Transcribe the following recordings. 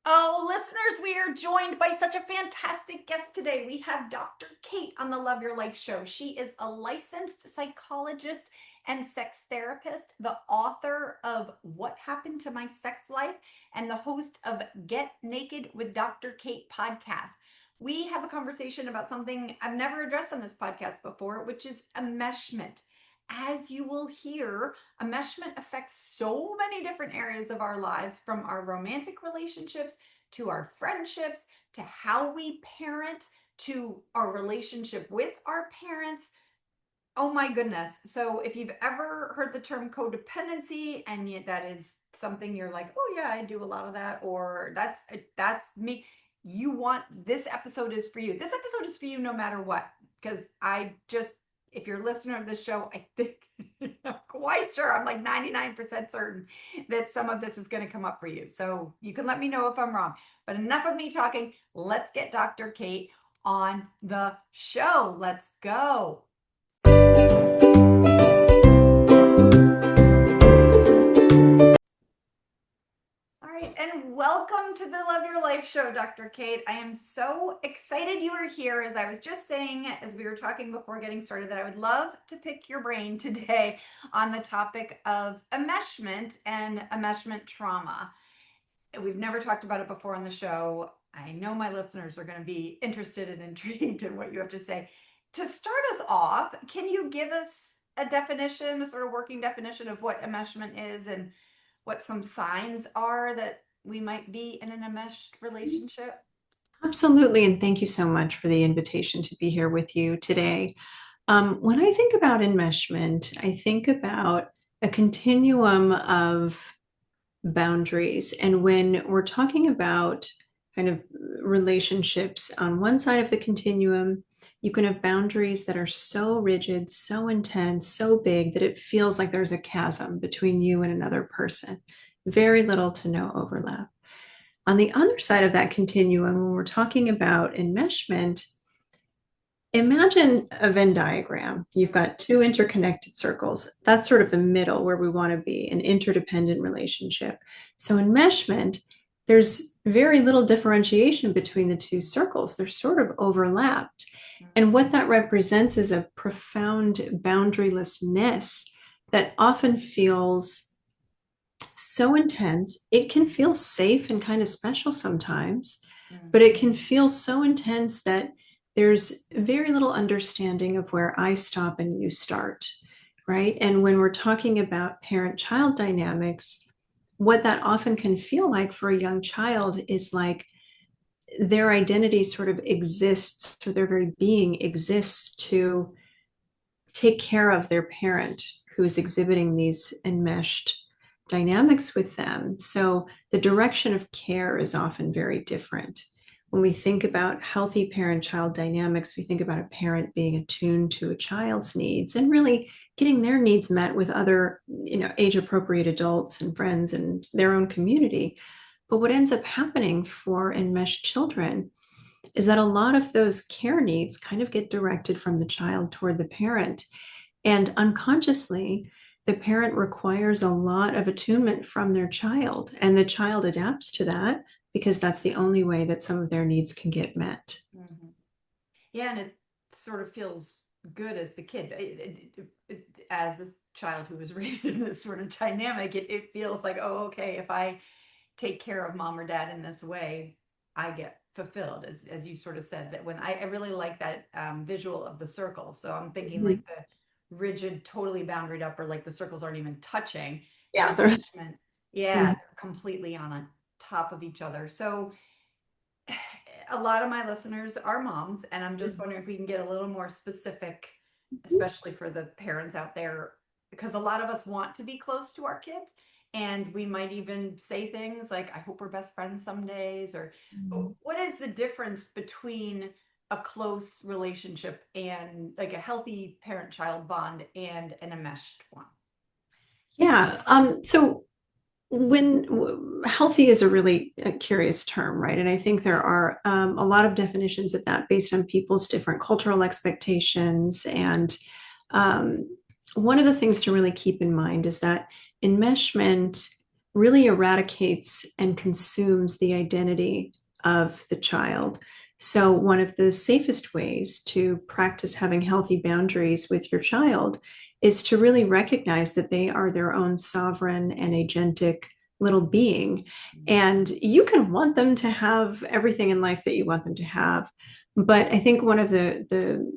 Oh, listeners, we are joined by such a fantastic guest today. We have Dr. Kate on the Love Your Life show. She is a licensed psychologist and sex therapist, the author of What Happened to My Sex Life, and the host of Get Naked with Dr. Kate podcast. We have a conversation about something I've never addressed on this podcast before, which is enmeshment. As you will hear, enmeshment affects so many different areas of our lives, from our romantic relationships to our friendships to how we parent to our relationship with our parents. Oh my goodness. So if you've ever heard the term codependency and that is something you're like, "Oh yeah, I do a lot of that," or that's me, you want this episode is for you. This episode is for you no matter what, because I just if you're a listener of this show, I think I'm quite sure, I'm like 99% certain that some of this is going to come up for you. So you can let me know if I'm wrong. But enough of me talking. Let's get Dr. Kate on the show. Let's go. All right, and welcome to the Love Your Life show, Dr. Kate. I am so excited you are here. As I was just saying, as we were talking before getting started, that I would love to pick your brain today on the topic of enmeshment and enmeshment trauma. We've never talked about it before on the show. I know my listeners are going to be interested and intrigued in what you have to say. To start us off, can you give us a definition, a sort of working definition of what enmeshment is and what some signs are that we might be in an enmeshed relationship? Absolutely, and thank you so much for the invitation to be here with you today. When I think about enmeshment, I think about a continuum of boundaries. And when we're talking about kind of relationships on one side of the continuum, you can have boundaries that are so rigid, so intense, so big that it feels like there's a chasm between you and another person. Very little to no overlap. On the other side of that continuum, when we're talking about enmeshment, imagine a Venn diagram. You've got two interconnected circles. That's sort of the middle where we want to be, an interdependent relationship. So, enmeshment, there's very little differentiation between the two circles. They're sort of overlapped. And what that represents is a profound boundarylessness that often feels so intense. It can feel safe and kind of special sometimes, but it can feel so intense that there's very little understanding of where I stop and you start, right? And when we're talking about parent-child dynamics, what that often can feel like for a young child is like their identity sort of exists, or their very being exists to take care of their parent who is exhibiting these enmeshed dynamics with them. So the direction of care is often very different. When we think about healthy parent-child dynamics, we think about a parent being attuned to a child's needs and really getting their needs met with other, age-appropriate adults and friends and their own community. But what ends up happening for enmeshed children is that a lot of those care needs kind of get directed from the child toward the parent. And unconsciously, the parent requires a lot of attunement from their child, and the child adapts to that because that's the only way that some of their needs can get met. Mm-hmm. Yeah, and it sort of feels good as the kid. As a child who was raised in this sort of dynamic, it feels like, oh, okay, if I take care of mom or dad in this way, I get fulfilled, as you sort of said. That when I really like that visual of the circle. So I'm thinking like Mhm. the rigid, totally boundaried up, or like the circles aren't even touching, and Yeah, they're enmeshment, yeah, mhm. they're completely on a top of each other. So a lot of my listeners are moms, and I'm just wondering if we can get a little more specific, especially for the parents out there, because a lot of us want to be close to our kids, and we might even say things like, I hope we're best friends some days, or what is the difference between a close relationship and like a healthy parent-child bond and an enmeshed one? Yeah. So healthy is a really curious term, right? And I think there are a lot of definitions of that based on people's different cultural expectations. And um, one of the things to really keep in mind is that enmeshment really eradicates and consumes the identity of the child. So, one of the safest ways to practice having healthy boundaries with your child is to really recognize that they are their own sovereign and agentic little being. And you can want them to have everything in life that you want them to have. But I think one of the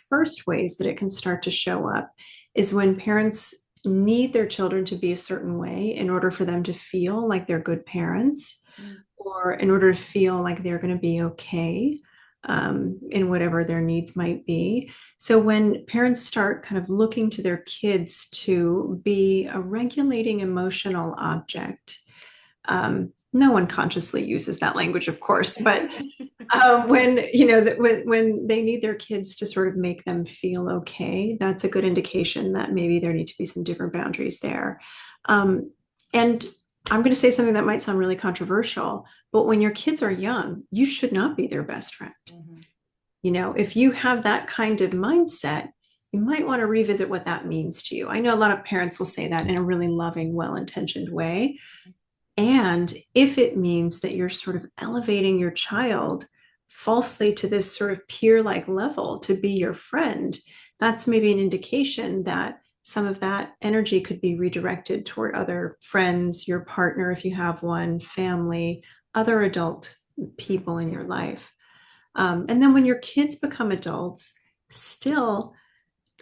first ways that it can start to show up is when parents need their children to be a certain way in order for them to feel like they're good parents, or in order to feel like they're going to be okay in whatever their needs might be. So when parents start kind of looking to their kids to be a regulating emotional object, no one consciously uses that language, of course, but when when they need their kids to sort of make them feel okay, that's a good indication that maybe there need to be some different boundaries there. And I'm going to say something that might sound really controversial, but when your kids are young, you should not be their best friend. If you have that kind of mindset, you might want to revisit what that means to you. I know a lot of parents will say that in a really loving, well-intentioned way. And if it means that you're sort of elevating your child falsely to this sort of peer-like level to be your friend, that's maybe an indication that some of that energy could be redirected toward other friends, your partner, if you have one, family, other adult people in your life. And then when your kids become adults, still,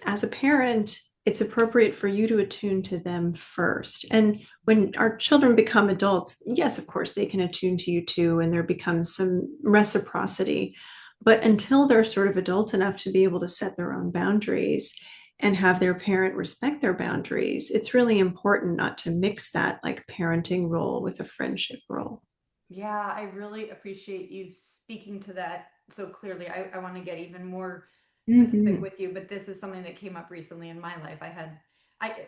as a parent, it's appropriate for you to attune to them first. And when our children become adults, yes, of course, they can attune to you too, and there becomes some reciprocity. But until they're sort of adult enough to be able to set their own boundaries and have their parent respect their boundaries, it's really important not to mix that like parenting role with a friendship role. Yeah, I really appreciate you speaking to that so clearly. I want to get even more specific Mhm. with you, but this is something that came up recently in my life.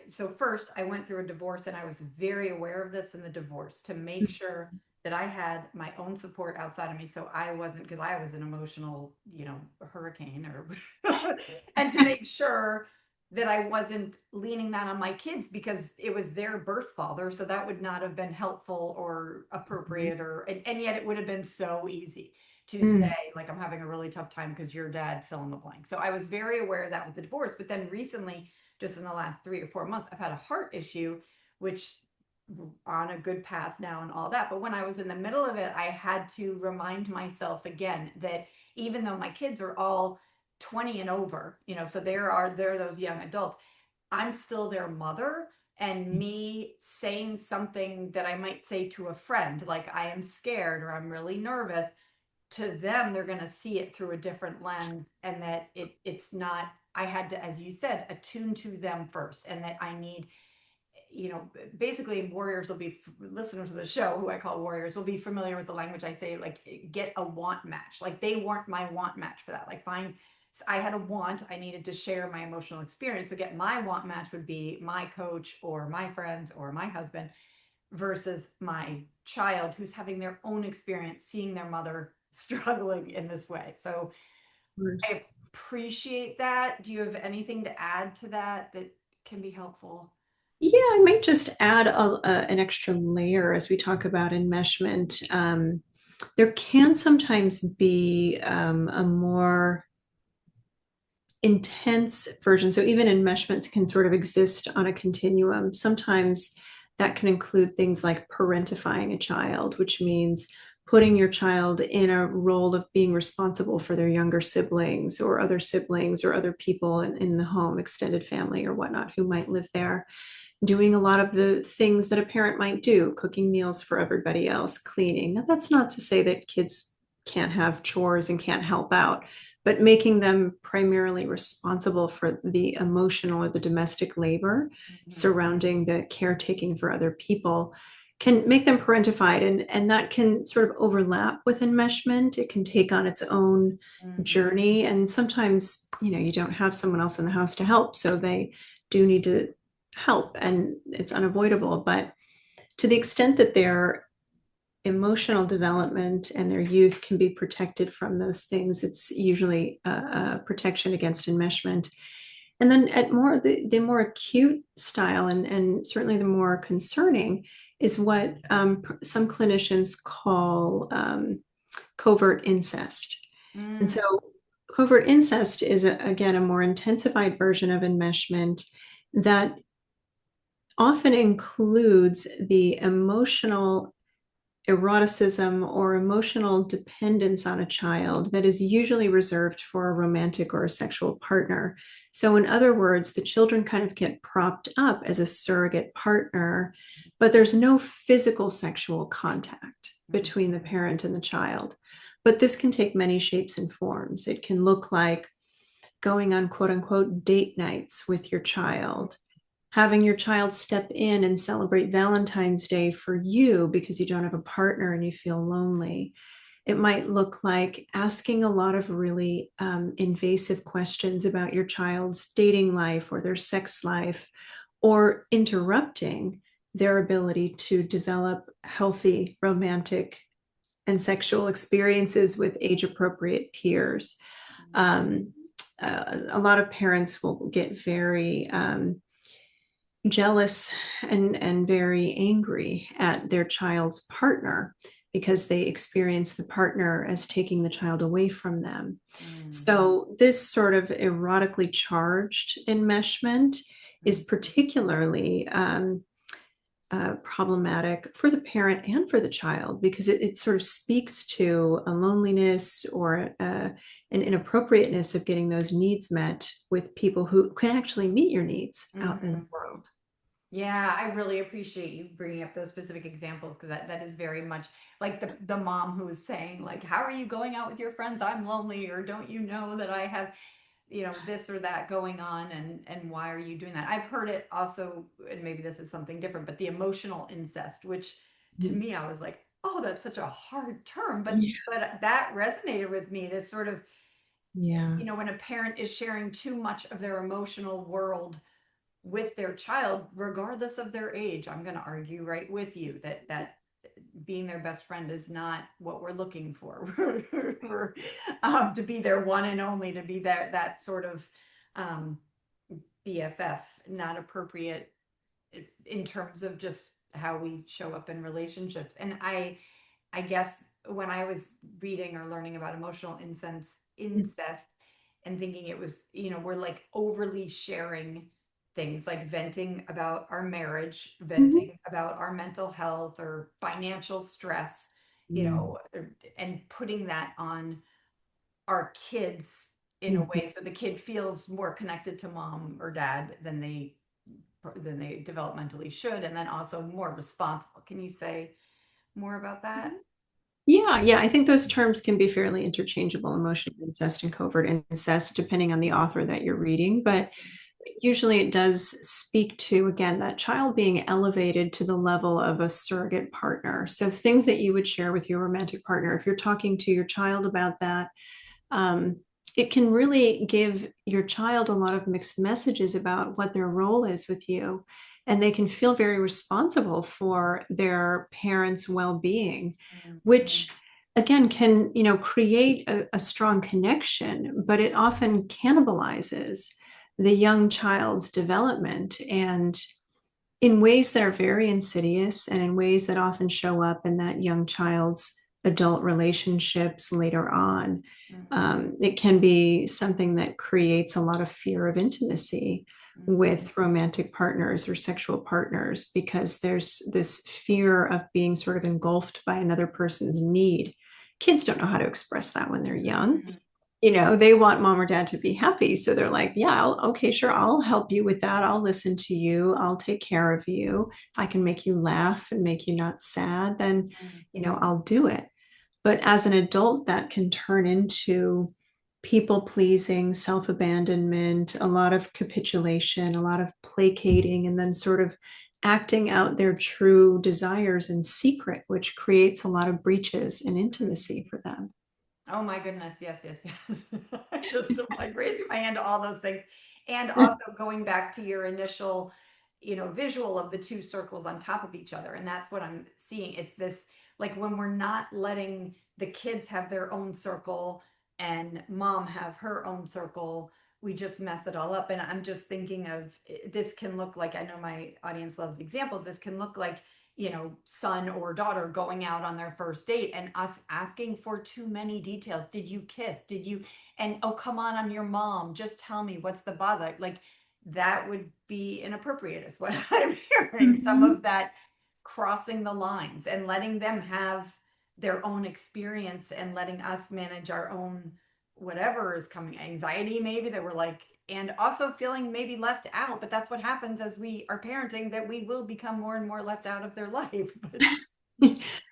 So first I went through a divorce and I was very aware of this in the divorce to make sure that I had my own support outside of me. So I wasn't, because I was an emotional, hurricane or, and to make sure that I wasn't leaning that on my kids because it was their birth father. So that would not have been helpful or appropriate and yet it would have been so easy to say, Mhm. like, I'm having a really tough time because your dad fill in the blank. So I was very aware of that with the divorce. But then recently, just in the last 3 or 4 months, I've had a heart issue, which on a good path now and all that. But when I was in the middle of it, I had to remind myself again that even though my kids are all 20 and over, so they're those young adults, I'm still their mother. And me saying something that I might say to a friend, like I am scared or I'm really nervous, to them they're going to see it through a different lens, and that it's not, I had to, as you said, attune to them first, and that I need, basically warriors will be, listeners of the show who I call warriors will be familiar with the language I say, like get a want match. Like they weren't my want match for that. Like fine, I had a want, I needed to share my emotional experience. So get my want match would be my coach or my friends or my husband, versus my child who's having their own experience seeing their mother struggling in this way. So I appreciate that. Do you have anything to add to that that can be helpful? Yeah, I might just add an extra layer as we talk about enmeshment. There can sometimes be a more intense version. So even enmeshment can sort of exist on a continuum. Sometimes that can include things like parentifying a child, which means putting your child in a role of being responsible for their younger siblings or other people in the home, extended family or whatnot, who might live there, doing a lot of the things that a parent might do, cooking meals for everybody else, cleaning. Now, that's not to say that kids can't have chores and can't help out, but making them primarily responsible for the emotional or the domestic labor Mhm. surrounding the caretaking for other people can make them parentified. And that can sort of overlap with enmeshment. It can take on its own Mhm. journey. And sometimes, you don't have someone else in the house to help. So they do need to help and it's unavoidable. But to the extent that their emotional development and their youth can be protected from those things, it's usually a protection against enmeshment. And then at more the more acute style and certainly the more concerning is what some clinicians call covert incest. And Mm, so covert incest is again a more intensified version of enmeshment that often includes the emotional eroticism or emotional dependence on a child that is usually reserved for a romantic or a sexual partner. So, in other words, the children kind of get propped up as a surrogate partner, but there's no physical sexual contact between the mhm, parent and the child. But this can take many shapes and forms. It can look like going on quote unquote date nights with your child, having your child step in and celebrate Valentine's Day for you because you don't have a partner and you feel lonely. It might look like asking a lot of really invasive questions about your child's dating life or their sex life, or interrupting their ability to develop healthy romantic and sexual experiences with age appropriate peers. Um, a lot of parents will get very jealous and very angry at their child's partner because they experience the partner as taking the child away from them. mm, So this sort of erotically charged enmeshment is mm. particularly problematic for the parent and for the child because it sort of speaks to a loneliness or an inappropriateness of getting those needs met with people who can actually meet your needs out in the Mhm. world. Yeah, I really appreciate you bringing up those specific examples because that is very much like the mom who is saying like, "How are you going out with your friends? I'm lonely," or "Don't you know that I have, this or that going on, and why are you doing that?" I've heard it also, and maybe this is something different, but the emotional incest, which to me I was like, "Oh, that's such a hard term," but Yeah. that resonated with me. This sort of, Yeah. when a parent is sharing too much of their emotional world with their child, regardless of their age. I'm going to argue right with you that being their best friend is not what we're looking for. We're, to be their one and only, to be that sort of um, BFF, not appropriate in terms of just how we show up in relationships. And I guess when I was reading or learning about emotional incest and thinking it was, we're like overly sharing things like venting about our marriage, Mhm. venting about our mental health or financial stress, Mm. and putting that on our kids in a Mhm. way so the kid feels more connected to mom or dad than they developmentally should, and then also more responsible. Can you say more about that? Yeah, yeah, I think those terms can be fairly interchangeable, emotional incest and covert incest, depending on the author that you're reading. But usually it does speak to, again, that child being elevated to the level of a surrogate partner. So things that you would share with your romantic partner, if you're talking to your child about that, um, it can really give your child a lot of mixed messages about what their role is with you. And they can feel very responsible for their parents' well-being, Mhm. which again can, create a strong connection, but it often cannibalizes the young child's development and in ways that are very insidious and in ways that often show up in that young child's adult relationships later on. Mhm. It can be something that creates a lot of fear of intimacy Mhm. with romantic partners or sexual partners because there's this fear of being sort of engulfed by another person's need. Kids don't know how to express that when they're young. Mhm. They want mom or dad to be happy. So they're like, yeah, okay, sure, I'll help you with that. I'll listen to you. I'll take care of you. If I can make you laugh and make you not sad, then, Mhm. I'll do it. But as an adult, that can turn into people pleasing, self abandonment, a lot of capitulation, a lot of placating, and then sort of acting out their true desires in secret, which creates a lot of breaches in intimacy for them. Oh my goodness. Yes, yes, yes. I just am like raising my hand to all those things. And also going back to your initial, visual of the two circles on top of each other. And that's what I'm seeing. It's this like when we're not letting the kids have their own circle and mom have her own circle, we just mess it all up. And I'm just thinking of this can look like, I know my audience loves examples. This can look like, son or daughter going out on their first date and us asking for too many details. Did you kiss? Did you? And oh, come on, I'm your mom. Just tell me what's the bother. Like that would be inappropriate, is what I'm hearing. Some Mhm. of that crossing the lines and letting them have their own experience and letting us manage our own whatever is coming, anxiety maybe that we're like, and also feeling maybe left out. But that's what happens as we are parenting, that we will become more and more left out of their life. But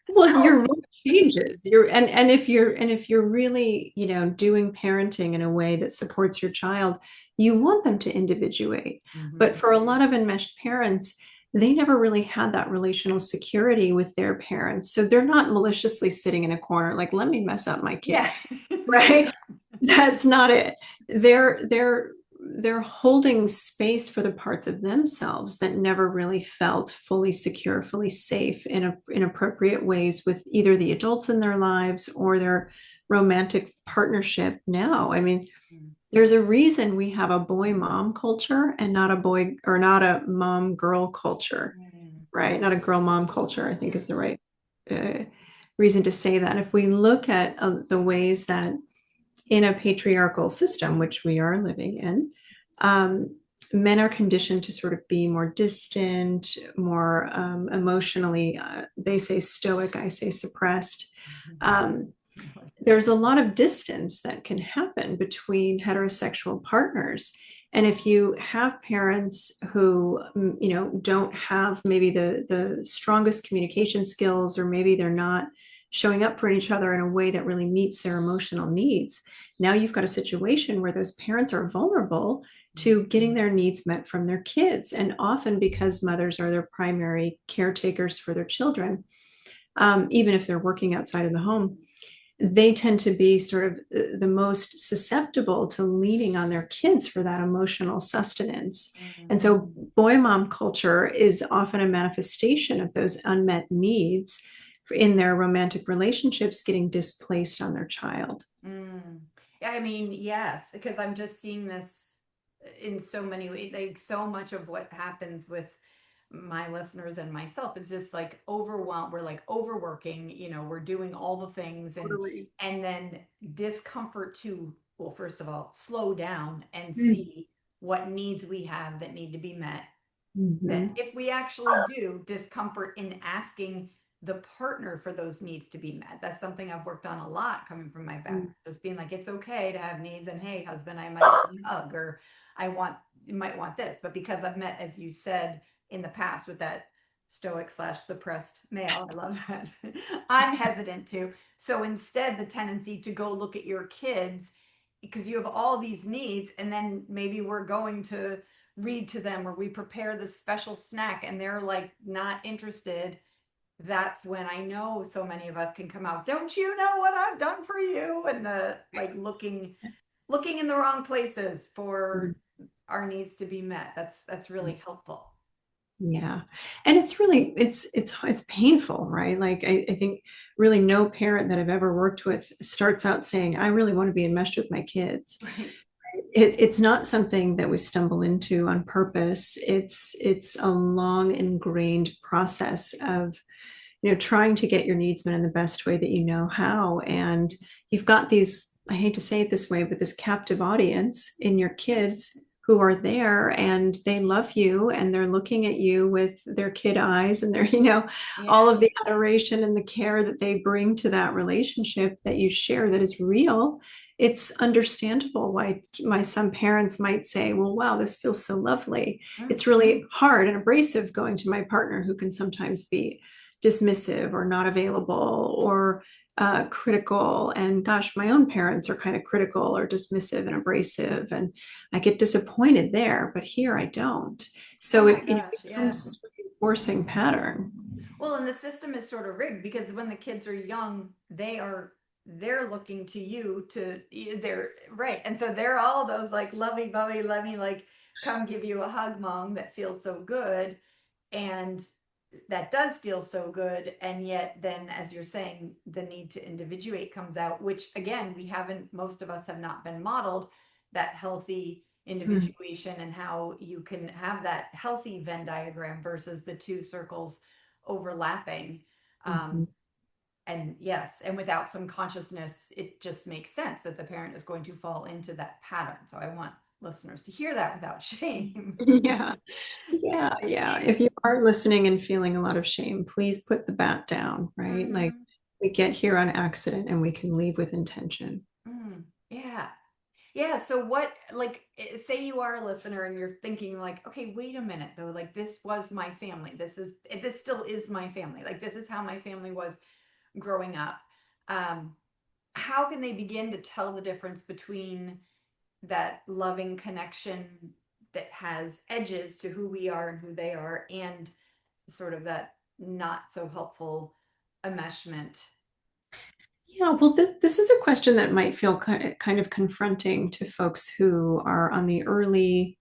Well, your help. role changes. And if you're really, doing parenting in a way that supports your child, you want them to individuate. But Mhm. for a lot of enmeshed parents, they never really had that relational security with their parents. So they're not maliciously sitting in a corner like, let me mess up my Yeah. kids, No, they're right? not. That's not it. They're holding space for the parts of themselves that never really felt fully secure, fully safe in appropriate ways with either the adults in their lives or their romantic partnership now. I mean, Mm. there's a reason we have a boy mom culture and not a boy or not a mom girl culture, Mm. right? Not a girl mom culture, I think is the right uh, reason to say that. If we look at the ways that in a patriarchal system, which we are living in, um, men are conditioned to sort of be more distant, more emotionally, they say stoic, I say suppressed. Um, I like that. there's a lot of distance that can happen between heterosexual partners. And if you have parents who, don't have maybe the strongest communication skills, or maybe they're not showing up for each other in a way that really meets their emotional needs, now you've got a situation where those parents are vulnerable to getting their needs met from their kids. And often because mothers are their primary caretakers for their children, even if they're working outside of the home, they tend to be sort of the most susceptible to leaning on their kids for that emotional sustenance. And Mm. so, boy mom culture is often a manifestation of those unmet needs in their romantic relationships getting displaced on their child. Mm. Yeah, I mean, yes, because I'm just seeing this in so many ways. Like so much of what happens with my listeners and myself is just like overwhelmed. We're like overworking, we're doing all the things, Totally. and then discomfort to, well, first of all, slow down and Mm-hmm. see what needs we have that need to be met, that Mm-hmm. if we actually do, discomfort in asking the partner for those needs to be met. That's something I've worked on a lot coming from my background. Just being like, it's okay to have needs, and hey, husband, I might want a hug, or I want, you might want this. But because I've met, as you said, in the past with that stoic slash suppressed male, I love that. I'm hesitant to. So instead, the tendency to go look at your kids because you have all these needs, and then maybe we're going to read to them or we prepare this special snack and they're like not interested. That's when I know so many of us can come out, don't you know what I've done for you? And the like looking in the wrong places for our needs to be met. That's really helpful. Yeah. And it's really it's painful, right? Like I think really no parent that I've ever worked with starts out saying, I really want to be enmeshed with my kids. Right. It's not something that we stumble into on purpose. It's a long ingrained process of, trying to get your needs met in the best way that you know how. And you've got these, I hate to say it this way, but this captive audience in your kids who are there and they love you and they're looking at you with their kid eyes and they're, all Yeah. of the adoration and the care that they bring to that relationship that you share that is real. It's understandable why some parents might say, well, wow, this feels so lovely. Mm. It's really hard and abrasive going to my partner who can sometimes be dismissive or not available or critical. And gosh, my own parents are kind of critical or dismissive and abrasive, and I get disappointed there, but here I don't. Oh So my it gosh, yeah. becomes this reinforcing pattern. Well, and the system is sort of rigged because when the kids are young, they're looking to you to, they're right. And so they're all those like lovey bovey, let me like come give you a hug, mom, that feels so good. And that does feel so good. And yet then, as you're saying, the need to individuate comes out, which again, we haven't, most of us have not been modeled that healthy Mm, individuation and how you can have that healthy Venn diagram versus the two circles overlapping. mhm. And yes, and without some consciousness, it just makes sense that the parent is going to fall into that pattern. So I want listeners to hear that without shame. Yeah, yeah, yeah. Is If you are listening and feeling a lot of shame, please put the bat down, right? Like mhm, we get here on accident and we can leave with intention. yeah. Yeah, so what, like, say you are a listener and you're thinking, like, okay, wait a minute, though, like, this was my family. This still is my family. Like, this is how my family was growing up. Um, how can they begin to tell the difference between that loving connection that has edges to who we are and who they are, and sort of that not so helpful enmeshment? Yeah, well, this is a question that might feel kind of confronting to folks who are on the early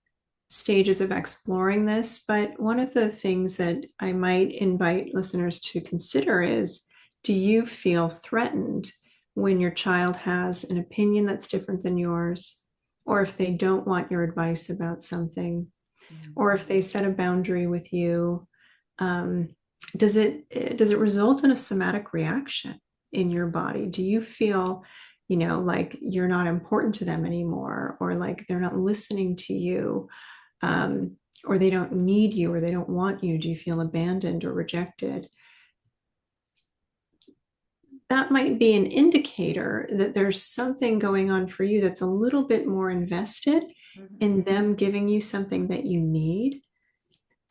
stages of exploring this. But one of the things that I might invite listeners to consider is, do you feel threatened when your child has an opinion that's different than yours, or if they don't want your advice about something, or if they set a boundary with you? Um, does it result in a somatic reaction in your body? Do you feel, like you're not important to them anymore, or like they're not listening to you, um, or they don't need you, or they don't want you? Do you feel abandoned or rejected? That might be an indicator that there's something going on for you that's a little bit more invested Mhm. in them giving you something that you need,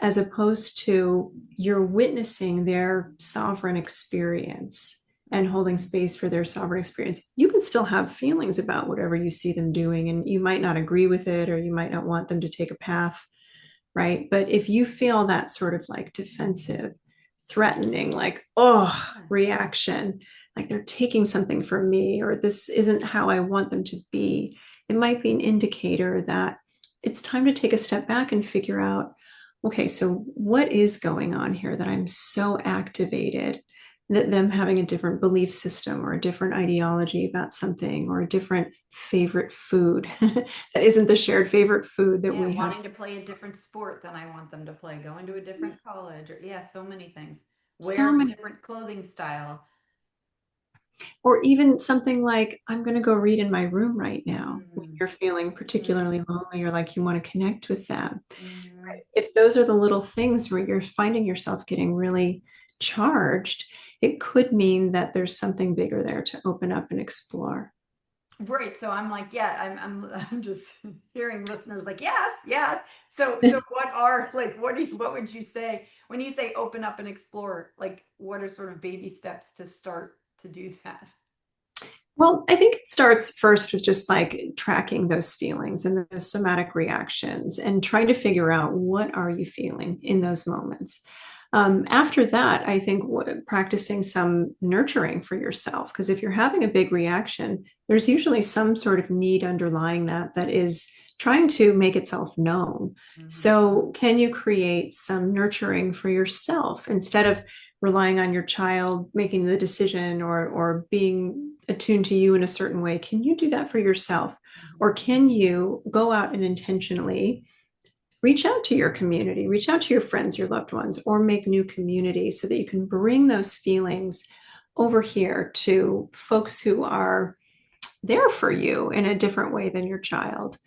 as opposed to you're witnessing their sovereign experience and holding space for their sovereign experience. You can still have feelings about whatever you see them doing, and you might not agree with it, or you might not want them to take a path, right? But if you feel that sort of like defensive, threatening, like, oh, Yeah. reaction, like they're taking something from me, or this isn't how I want them to be, it might be an indicator that it's time to take a step back and figure out, okay, so what is going on here that I'm so activated that them having a different belief system or a different ideology about something or a different favorite food that isn't the shared favorite food that Yeah, we have. wanting to play a different sport than I want them to play, going to a different college, or yeah, so many things. So Wear a many, different clothing style. or even something like, I'm going to go read in my room right now when Mm, you're feeling mhm, particularly lonely or like you want to connect with them. mhm. If those are the little things where you're finding yourself getting really charged, it could mean that there's something bigger there to open up and explore. Right. So I'm like, yeah, I'm just hearing listeners like, yes, yes. So what are, like, what would you say when you say open up and explore? Like, what are sort of baby steps to start to do that? Well, I think it starts first with just like tracking those feelings and those somatic reactions and trying to figure out, what are you feeling in those moments. After that, I think practicing some nurturing for yourself, because if you're having a big reaction, there's usually some sort of need underlying that is trying to make itself known. Mhm. So, can you create some nurturing for yourself instead of relying on your child making the decision or being attuned to you in a certain way? Can you do that for yourself? Or Mhm. can you go out and intentionally reach out to your community, reach out to your friends, your loved ones, or make new community so that you can bring those feelings over here to folks who are there for you in a different way than your child?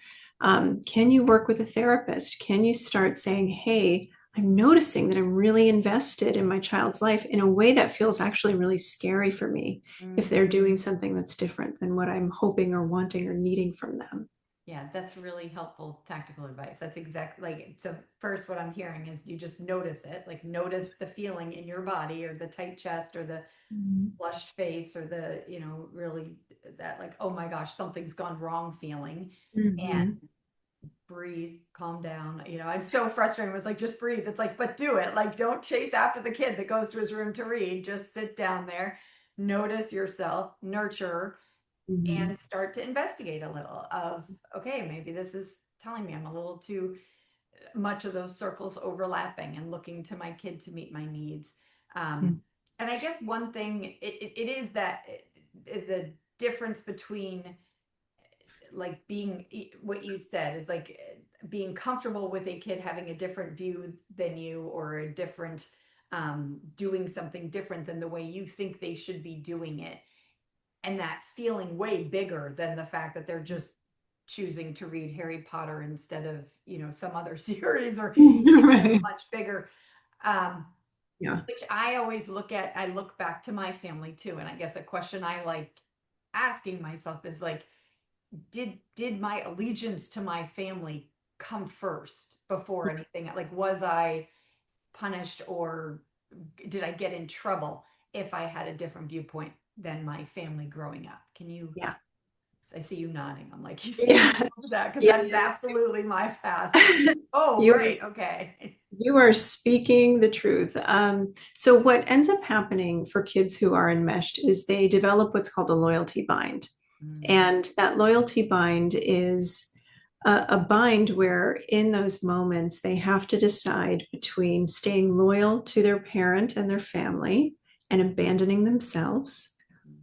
Can you work with a therapist? Can you start saying, hey, I'm noticing that I'm really invested in my child's life in a way that feels actually really scary for me if Mhm. they're doing something that's different than what I'm hoping or wanting or needing from them? Yeah, that's really helpful tactical advice. That's exactly, like, so first what I'm hearing is you just notice it, like notice the feeling in your body, or the tight chest, or the Mhm. flushed face, or the, really that, like, oh my gosh, something's gone wrong feeling. Mhm. And breathe, calm down. It's so frustrating. It was like, just breathe. It's like, but do it. Like, don't chase after the kid that goes to his room to read. Just sit down there, notice yourself, nurture, Mhm. and start to investigate a little of, okay, maybe this is telling me I'm a little too much of those circles overlapping and looking to my kid to meet my needs. Um, Mhm. and I guess one thing, it is that the difference between like being what you said is like being comfortable with a kid having a different view than you, or a different doing something different than the way you think they should be doing it, and that feeling way bigger than the fact that they're just choosing to read Harry Potter instead of, some other series, or Right. much bigger. Um, Yeah. which I always I look back to my family too. And I guess a question I like asking myself is like, did my allegiance to my family come first before anything? Like, was I punished, or did I get in trouble if I had a different viewpoint than my family growing up? Can you Yeah. I see you nodding. I'm like, you see Yeah. that, because Yeah. that is absolutely my past. Like, oh, You right, okay. you are speaking the truth. So what ends up happening for kids who are enmeshed is they develop what's called a loyalty bind. Mm, And that loyalty bind is a bind where in those moments they have to decide between staying loyal to their parent and their family and abandoning themselves,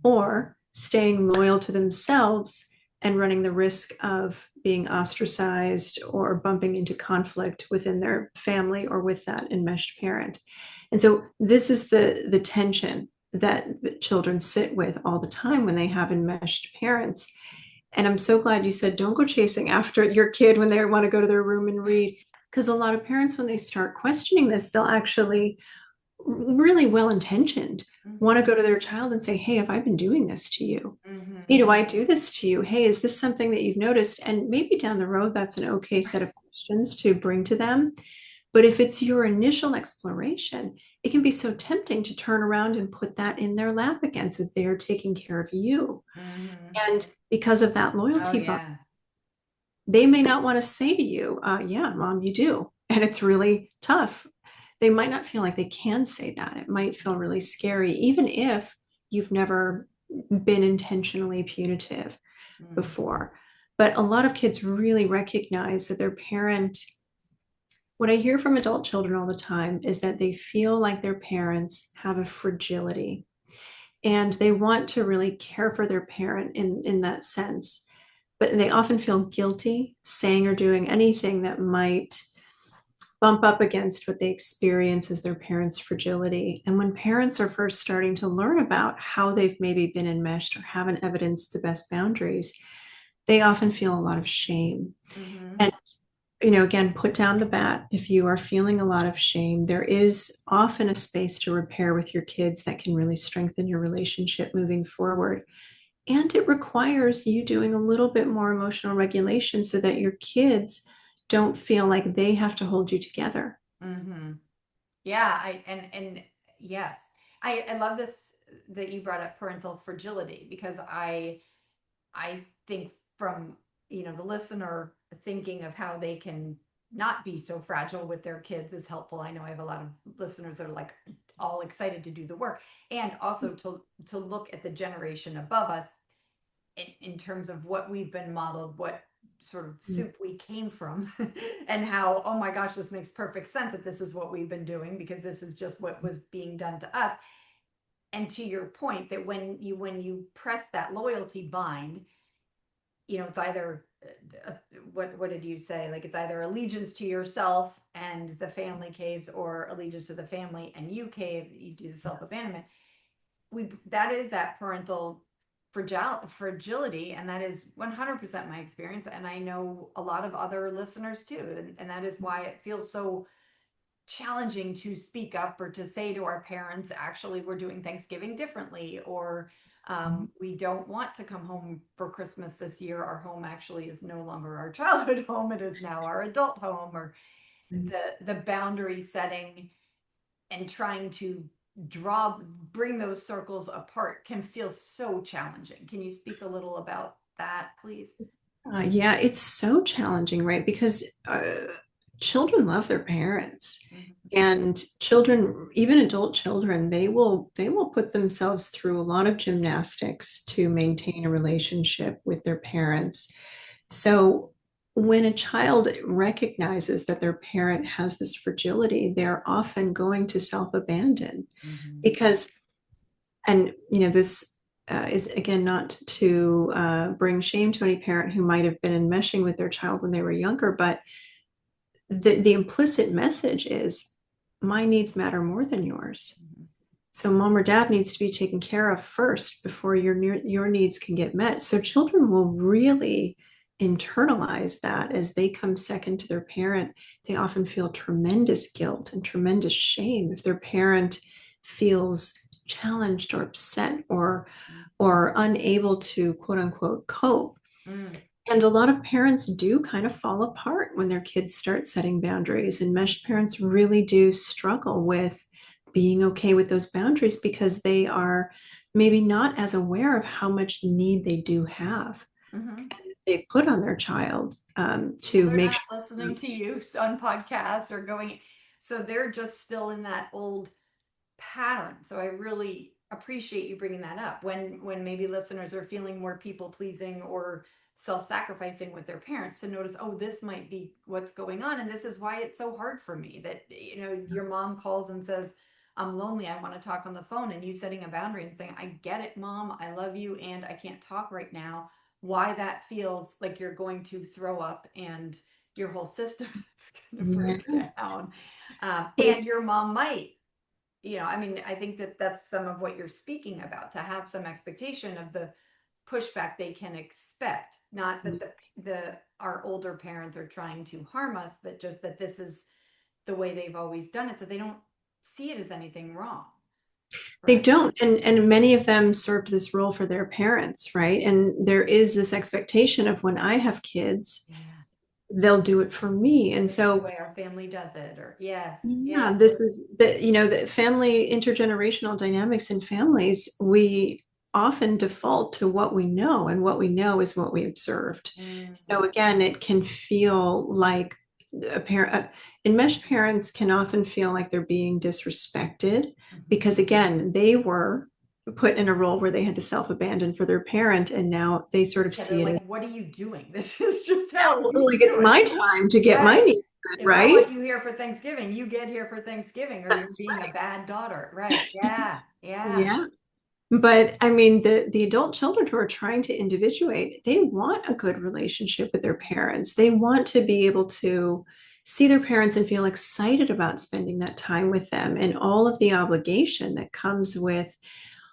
or staying loyal to themselves and running the risk of being ostracized or bumping into conflict within their family or with that enmeshed parent. And so this is the tension that the children sit with all the time when they have enmeshed parents. And I'm so glad you said don't go chasing after your kid when they want to go to their room and read. Because a lot of parents, when they start questioning this, they'll actually, really well intentioned, want to mhm, go to their child and say, hey, have I been doing this to you? Hey, mhm, do I do this to you? Hey, is this something that you've noticed? And maybe down the road, that's an okay set of questions to bring to them. But if it's your initial exploration, it can be so tempting to turn around and put that in their lap again. So they're taking care of you. mhm. And because of that Oh, loyalty bond, yeah. they may not want to say to you, yeah, mom, you do. And it's really tough. They might not feel like they can say that. It might feel really scary, even if you've never been intentionally punitive Mm, before. But a lot of kids really recognize that their parent, what I hear from adult children all the time is that they feel like their parents have a fragility and they want to really care for their parent in that sense. But they often feel guilty saying or doing anything that might bump up against what they experience as their parents' fragility. And when parents are first starting to learn about how they've maybe been enmeshed or haven't evidenced the best boundaries, they often feel a lot of shame. mhm, And, again, put down the bat. If you are feeling a lot of shame, there is often a space to repair with your kids that can really strengthen your relationship moving forward. And it requires you doing a little bit more emotional regulation so that your kids don't feel like they have to hold you together. mhm. Yeah, and yes. I love this that you brought up parental fragility, because I think from, the listener thinking of how they can not be so fragile with their kids is helpful. I know I have a lot of listeners that are like all excited to do the work, and also to look at the generation above us in terms of what we've been modeled, what sort of soup we came from, and how, oh my gosh, this makes perfect sense if this is what we've been doing, because this is just what was being done to us. And to your point, that when you press that loyalty bind, it's either what did you say? Like, it's either allegiance to yourself and the family caves, or allegiance to the family and you cave, you do the self-abandonment. That is that parental fragility, and that is 100% my experience, and I know a lot of other listeners too, and that is why it feels so challenging to speak up, or to say to our parents, actually, we're doing Thanksgiving differently, or we don't want to come home for Christmas this year. Our home actually is no longer our childhood home, it is now our adult home. Or the boundary setting and trying to bring those circles apart can feel so challenging. Can you speak a little about that, please? Yeah, it's so challenging, right? Because children love their parents, Mhm. and children, even adult children, they will put themselves through a lot of gymnastics to maintain a relationship with their parents. So when a child recognizes that their parent has this fragility, they're often going to self-abandon Mhm. because, and this is again not to bring shame to any parent who might have been enmeshing with their child when they were younger, but the implicit message is my needs matter more than yours. Mhm. So mom or dad needs to be taken care of first before your needs can get met. So children will really internalize that as they come second to their parent. They often feel tremendous guilt and tremendous shame if their parent feels challenged or upset or unable to quote unquote cope. Mm. And a lot of parents do kind of fall apart when their kids start setting boundaries. And mesh parents really do struggle with being okay with those boundaries because they are maybe not as aware of how much need they do have. Mhm. They put on their child Well, to they're make not sure. listening to you on podcasts or going, so they're just still in that old pattern. So I really appreciate you bringing that up when maybe listeners are feeling more people pleasing or self-sacrificing with their parents, to notice, oh, this might be what's going on, and this is why it's so hard for me. That, your mom calls and says, I'm lonely, I want to talk on the phone, and you setting a boundary and saying, I get it, mom, I love you, and I can't talk right now. Why that feels like you're going to throw up and your whole system is going to break Yeah. down. And your mom might, I mean, I think that that's some of what you're speaking about, to have some expectation of the pushback they can expect. Not that the our older parents are trying to harm us, but just that this is the way they've always done it, so they don't see it as anything wrong. They Right. don't, and many of them served this role for their parents, right? And there is this expectation of when I have kids, Yeah. they'll do it for me. And This is the so way our family does it, or yes, yeah, yes. this is the family intergenerational dynamics in families. We often default to what we know, and what we know is what we observed. Mm-hmm. So again, it can feel like a parent, enmeshed parents can often feel like they're being disrespected Mm-hmm. because again, they were put in a role where they had to self-abandon for their parent, and now they sort of Yeah, they're see it like, as, what are you doing? This is just yeah, how well, you like it's do my it. time to get my Right. needs met, If I right? want you here for Thanksgiving, you get here for Thanksgiving, or you're That's being a right. bad daughter. Right. Yeah. Yeah. Yeah. But I mean, the adult children who are trying to individuate, they want a good relationship with their parents. They want to be able to see their parents and feel excited about spending that time with them, and all of the obligation that comes with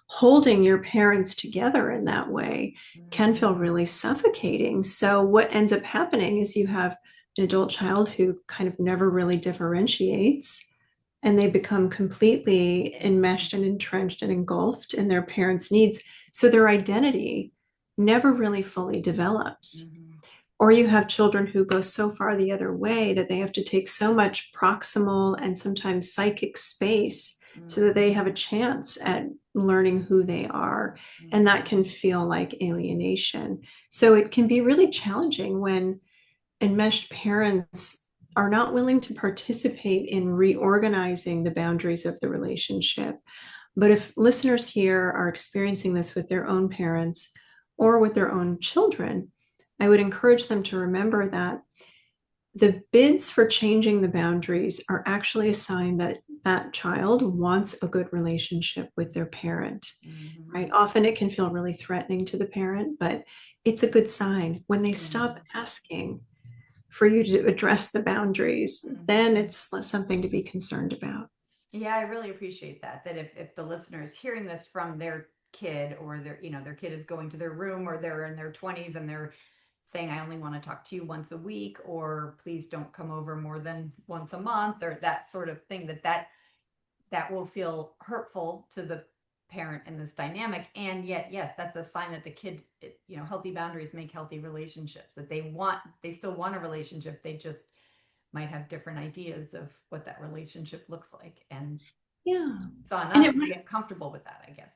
holding your parents together in that way can Mhm. feel really suffocating. So what ends up happening is you have an adult child who kind of never really differentiates, and they become completely enmeshed and entrenched and engulfed in their parents' needs. So their identity never really fully develops. Mhm. Or you have children who go so far the other way that they have to take so much proximal and sometimes psychic space so that they Mhm. have a chance at learning who they are. And that Mhm. can feel like alienation. So it can be really challenging when enmeshed parents are not willing to participate in reorganizing the boundaries of the relationship. But if listeners here are experiencing this with their own parents or with their own children, I would encourage them to remember that the bids for changing the boundaries are actually a sign that that child wants a good relationship with their parent, Mhm. right? Often it can feel really threatening to the parent, but it's a good sign when they stop Mhm. asking for you to address the boundaries, Mhm. then it's something to be concerned about. Yeah, I really appreciate that. That if the listener is hearing this from their kid, or their kid is going to their room, or they're in their 20s and they're saying, I only want to talk to you once a week, or please don't come over more than once a month, or that sort of thing, that will feel hurtful to the parent in this dynamic. And yet, yes, that's a sign that the kid, healthy boundaries make healthy relationships, that they still want a relationship. They just might have different ideas of what that relationship looks like. And Yeah. it's on And us it to might, get comfortable with that, I guess.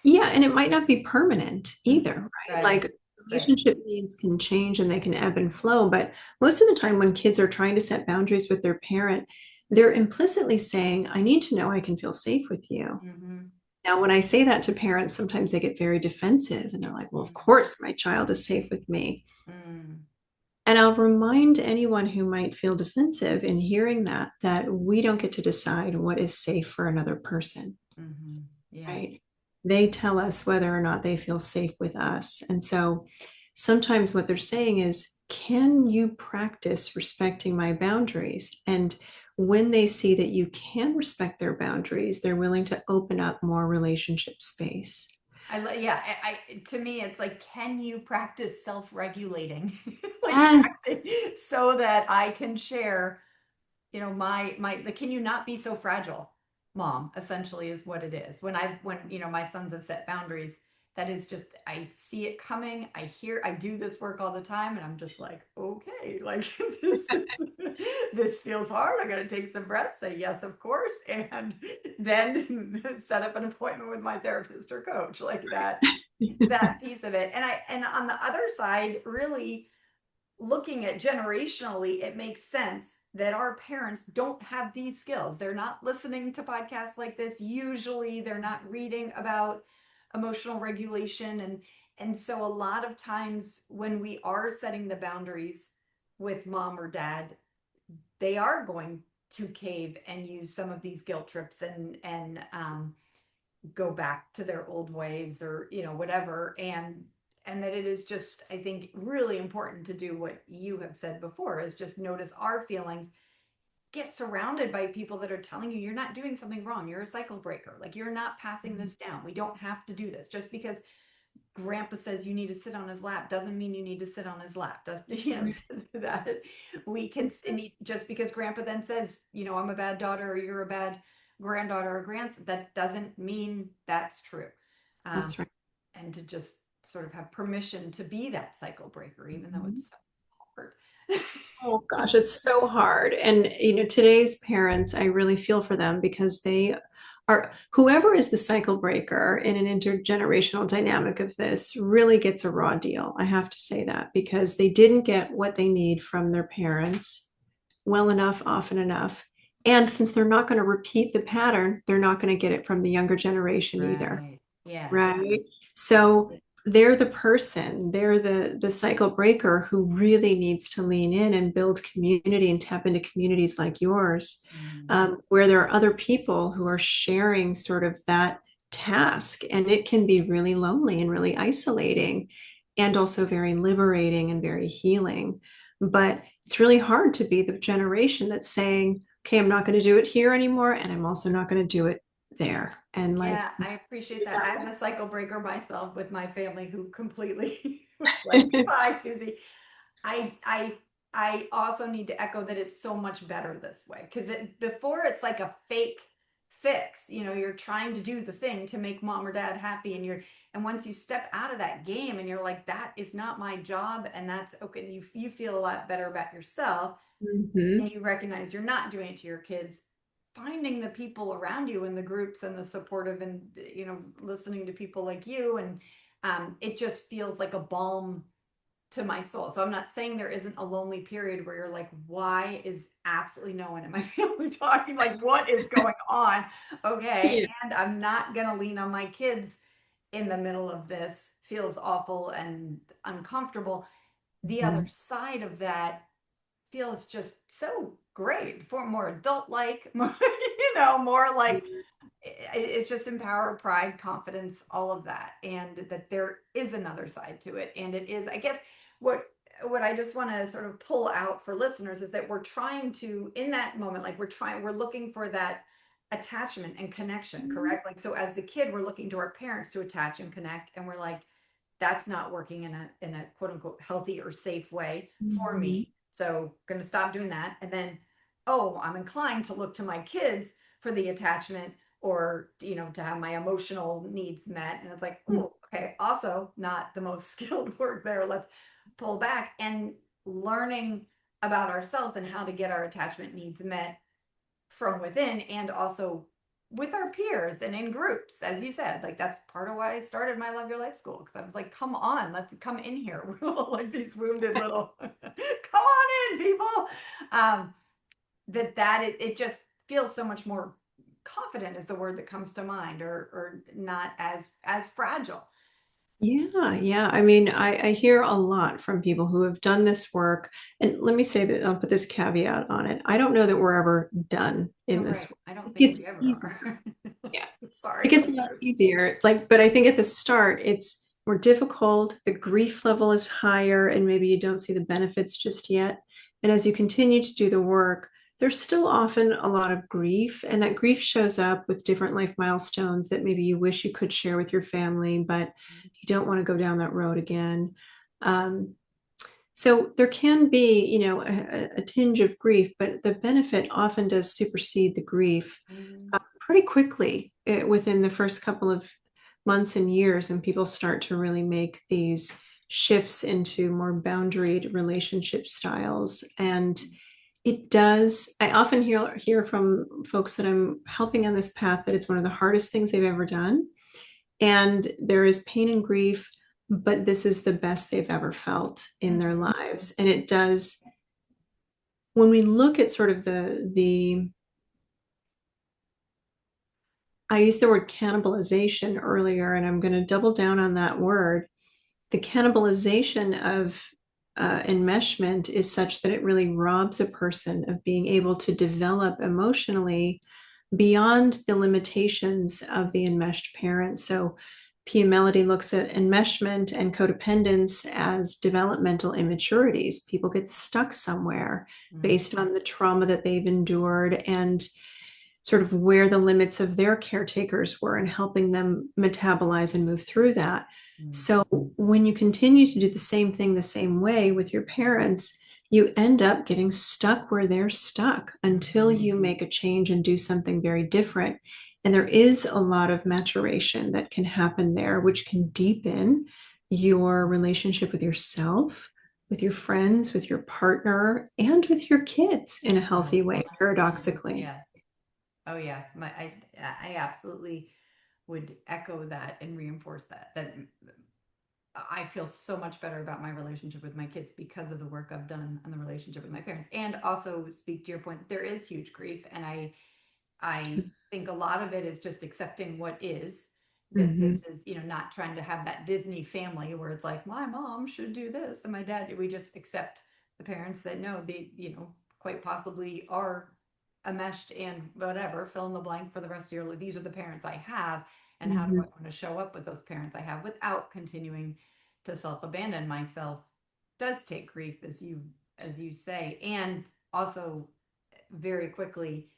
yeah, and it might not be permanent either, Mhm. right? Right. Like Right. relationship needs can change and they can ebb and flow, but most of the time when kids are trying to set boundaries with their parent, they're implicitly saying, I need to know I can feel safe with you. Mm-hmm. Now, when I say that to parents, sometimes they get very defensive and they're like, well, of Mm-hmm. course, my child is safe with me. Mm. And I'll remind anyone who might feel defensive in hearing that we don't get to decide what is safe for another person, Mm-hmm. Yeah. right? They tell us whether or not they feel safe with us. And so sometimes what they're saying is, can you practice respecting my boundaries? And when they see that you can respect their boundaries, they're willing to open up more relationship space. Yeah, to me, it's like, can you practice self-regulating? Like, Yes, practice so that I can share, can you not be so fragile, mom, essentially is what it is. When my sons have set boundaries, that is just, I see it coming. I do this work all the time, and I'm just like, okay, like this feels hard. I gotta take some breaths, say yes, of course, and then set up an appointment with my therapist or coach, like that piece of it. And on the other side, really looking at generationally, it makes sense that our parents don't have these skills. They're not listening to podcasts like this. Usually they're not reading about emotional regulation. And so a lot of times when we are setting the boundaries with mom or dad, they are going to cave and use some of these guilt trips and go back to their old ways, or whatever. And that it is just, I think, really important to do what you have said before, is just notice our feelings, get surrounded by people that are telling you you're not doing something wrong, you're a cycle breaker, like you're not passing this down, we don't have to do this. Just because grandpa says you need to sit on his lap doesn't mean you need to sit on his lap. Does that we can, and just because grandpa then says, I'm a bad daughter or you're a bad granddaughter or grandson, that doesn't mean that's true. um, that's right. and to just sort of have permission to be that cycle breaker, even though Mhm. it's so hard. Oh gosh, it's so hard. And today's parents, I really feel for them because they are, whoever is the cycle breaker in an intergenerational dynamic of this really gets a raw deal. I have to say that because they didn't get what they need from their parents well enough, often enough. And since they're not going to repeat the pattern, they're not going to get it from the younger generation either. Right. Yes. Right. So they're the person, they're the cycle breaker who really needs to lean in and build community and tap into communities like yours, Mm. where there are other people who are sharing sort of that task. And it can be really lonely and really isolating, and also very liberating and very healing. But it's really hard to be the generation that's saying, okay, I'm not going to do it here anymore. And I'm also not going to do it there. And like, Yeah, I appreciate is that. that As a cycle breaker myself, with my family who completely was like, "Bye, Susie." I I I also need to echo that it's so much better this way, because before it's like a fake fix. You're trying to do the thing to make mom or dad happy, and once you step out of that game and you're like, that is not my job, and that's okay. You feel a lot better about yourself, Mhm. and you recognize you're not doing it to your kids. Finding the people around you in the groups and the supportive, and listening to people like you, and it just feels like a balm to my soul. So I'm not saying there isn't a lonely period where you're like, why is absolutely no one in my family talking? Like, what is going on? Okay. Yeah. And I'm not going to lean on my kids in the middle of this. Feels awful and uncomfortable. The other Mhm. side of that feels just so great, for more adult like, more like, it's just empower, pride, confidence, all of that. And that there is another side to it. And it is, I guess, what I just want to sort of pull out for listeners is that we're trying to, in that moment, like we're looking for that attachment and connection, correct? Like, so as the kid, we're looking to our parents to attach and connect, and we're like, that's not working in a quote unquote healthy or safe way for Mhm. me. So going to stop doing that. And then, oh, I'm inclined to look to my kids for the attachment, or to have my emotional needs met. And it's like, oh, okay, also not the most skilled work there. Let's pull back, and learning about ourselves and how to get our attachment needs met from within, and also with our peers and in groups, as you said. Like, that's part of why I started my Love Your Life school, because I was like, come on, let's come in here. We're all like these wounded little come on in, people. um it just feels so much more confident, is the word that comes to mind, or not as fragile. Yeah. I mean, I hear a lot from people who have done this work. And let me say that I'll put this caveat on it. I don't know that we're ever done No, in this right. work. I don't It think gets we ever easier. are. Yeah. It Sorry, gets a lot listeners. easier. But I think at the start, it's more difficult. The grief level is higher, and maybe you don't see the benefits just yet. And as you continue to do the work, there's still often a lot of grief, and that grief shows up with different life milestones that maybe you wish you could share with your family, but you don't want to go down that road again. Um, so there can be, a tinge of grief, but the benefit often does supersede the grief Mm, pretty quickly within the first couple of months and years, and people start to really make these shifts into more boundaried relationship styles. And it does, I often hear from folks that I'm helping on this path that it's one of the hardest things they've ever done. And there is pain and grief, but this is the best they've ever felt in their mhm, lives. And it does, when we look at sort of the I used the word cannibalization earlier, and I'm going to double down on that word. The cannibalization of enmeshment is such that it really robs a person of being able to develop emotionally beyond the limitations of the enmeshed parent. So, Pia Melody looks at enmeshment and codependence as developmental immaturities. People get stuck somewhere mm, based on the trauma that they've endured and sort of where the limits of their caretakers were and helping them metabolize and move through that. mm, So when you continue to do the same thing the same way with your parents, you end up getting stuck where they're stuck until you make a change and do something very different. And there is a lot of maturation that can happen there, which can deepen your relationship with yourself, with your friends, with your partner, and with your kids in a right. healthy way, paradoxically. Yeah. Oh yeah. I absolutely would echo that and reinforce that I feel so much better about my relationship with my kids because of the work I've done on the relationship with my parents. And also speak to your point, there is huge grief. And I think a lot of it is just accepting what is, that this Mhm. is, not trying to have that Disney family where it's like, my mom should do this and my dad, we just accept the parents that no, they, quite possibly are enmeshed and whatever, fill in the blank for the rest of your life. These are the parents I have. And how do I Mhm. want to show up with those parents I have without continuing to self-abandon myself does take grief, as you say, and also very quickly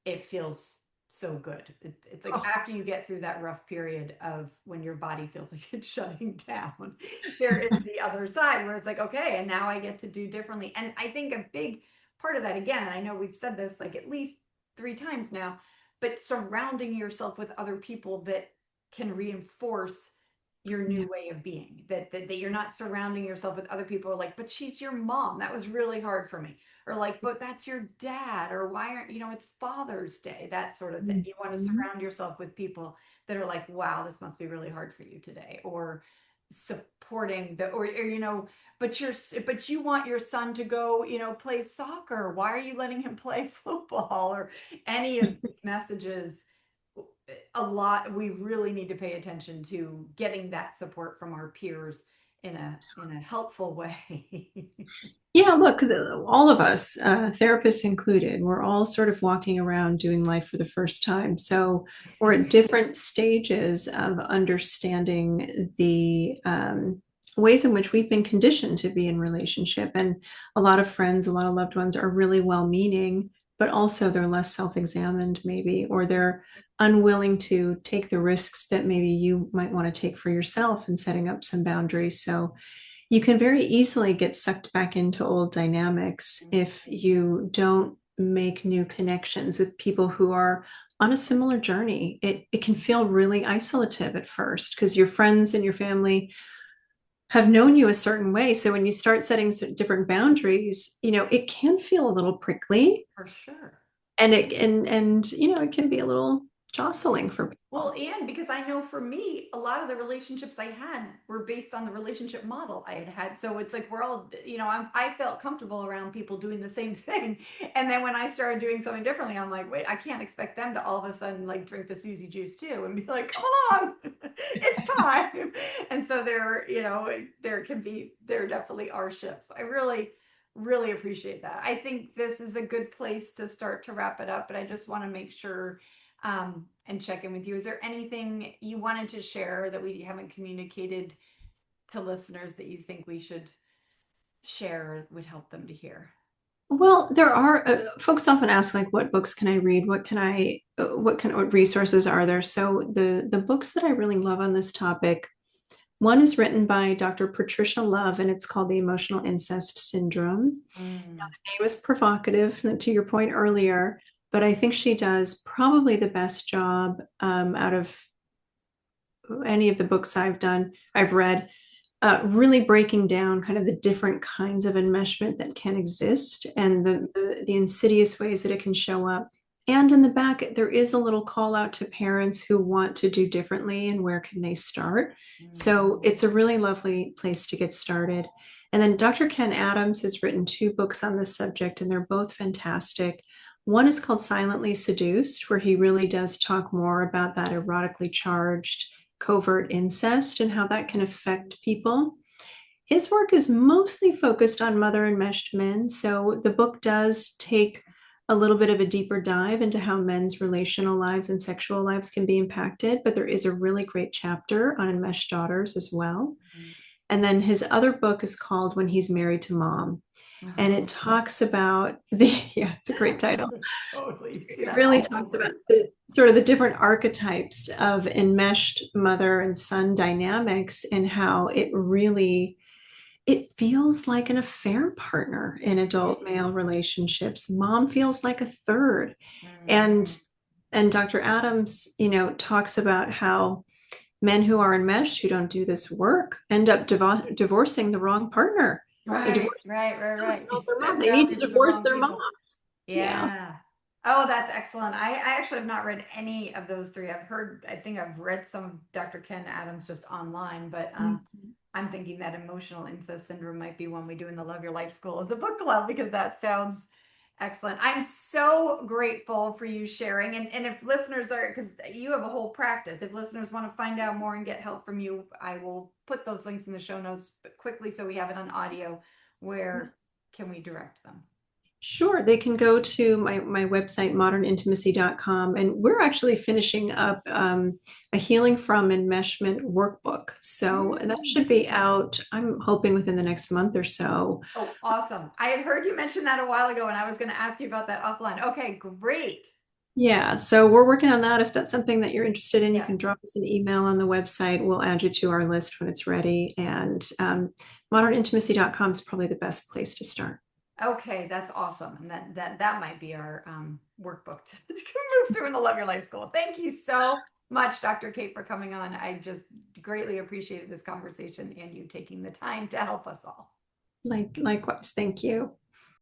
it feels so good. It's like Oh, after you get through that rough period of when your body feels like it's shutting down, there is the other side where it's like, okay, and now I get to do differently. And I think a big part of that, again, and I know we've said this like at least 3 times now, but surrounding yourself with other people that can reinforce your yeah. new way of being, that you're not surrounding yourself with other people who are like, but she's your mom, that was really hard for me, or like, but that's your dad, or why aren't, it's Father's Day, that sort of thing. You want to Mhm. surround yourself with people that are like, wow, this must be really hard for you today, or supporting the, or but you want your son to go, play soccer, why are you letting him play football, or any of these messages. A lot, we really need to pay attention to getting that support from our peers in a helpful way. Yeah, look, because all of us, therapists included, we're all sort of walking around doing life for the first time. So we're at different stages of understanding the ways in which we've been conditioned to be in relationship. And a lot of friends, a lot of loved ones are really well-meaning, but also they're less self-examined, maybe, or they're unwilling to take the risks that maybe you might want to take for yourself in setting up some boundaries. So you can very easily get sucked back into old dynamics if you don't make new connections with people who are on a similar journey. It can feel really isolative at first because your friends and your family have known you a certain way. So when you start setting different boundaries, it can feel a little prickly, For sure. and it can be a little jostling for Well, people. and because I know for me, a lot of the relationships I had were based on the relationship model I had had. So it's like we're all, I felt comfortable around people doing the same thing. And then when I started doing something differently, I'm like, wait, I can't expect them to all of a sudden like drink the Susie juice too and be like, come along, it's time. And so there definitely are shifts. I really, really appreciate that. I think this is a good place to start to wrap it up, but I just want to make sure and check in with you. Is there anything you wanted to share that we haven't communicated to listeners that you think we should share or would help them to hear? Well, there are folks often ask like, what books can I read? What resources are there? So the books that I really love on this topic, one is written by Dr. Patricia Love, and it's called The Emotional Incest Syndrome. Now, Mm. the name is provocative, to your point earlier, but I think she does probably the best job out of any of the books I've read, really breaking down kind of the different kinds of enmeshment that can exist and the insidious ways that it can show up. And in the back, there is a little call out to parents who want to do differently and where can they start. So Mm. it's a really lovely place to get started. And then Dr. Ken Adams has written two books on this subject, and they're both fantastic. One is called Silently Seduced, where he really does talk more about that erotically charged covert incest and how that can affect people. His work is mostly focused on mother enmeshed men, so the book does take a little bit of a deeper dive into how men's relational lives and sexual lives can be impacted, but there is a really great chapter on enmeshed daughters as well. Mm. And then his other book is called When He's Married to Mom, and it Oh. talks about yeah, it's a great I title. would totally see It that really all talks about over. the sort of the different archetypes of enmeshed mother and son dynamics and how it feels like an affair partner in adult male relationships. Mom feels like a third. And Mm. and Dr. Adams, talks about how men who are enmeshed who don't do this work end up divorcing the wrong partner. They Right, divorce right, right, themselves, right. not They their mom. set They need to boundaries with the divorce wrong their people. moms. Yeah. Yeah. Oh, that's excellent. I actually have not read any of those three. I think I've read some of Dr. Ken Adams just online, but Mhm. I'm thinking that emotional incest syndrome might be one we do in the Love Your Life School as a book club because that sounds excellent. I'm so grateful for you sharing. And if listeners are, because you have a whole practice, if listeners want to find out more and get help from you, I will put those links in the show notes quickly so we have it on audio. Where can we direct them? Sure, they can go to my website, modernintimacy.com, and we're actually finishing up a Healing from Enmeshment workbook. So that Mm. should be out, I'm hoping within the next month or so. Oh, awesome. I had heard you mention that a while ago, and I was going to ask you about that offline. Okay, great. Yeah, so we're working on that. If that's something that you're interested in, you Yes. can drop us an email on the website. We'll add you to our list when it's ready. And modernintimacy.com is probably the best place to start. Okay, that's awesome. And that might be our workbook to move through in the Love Your Life School. Thank you so much, Dr. Kate, for coming on. I just greatly appreciated this conversation and you taking the time to help us all. Likewise, thank you.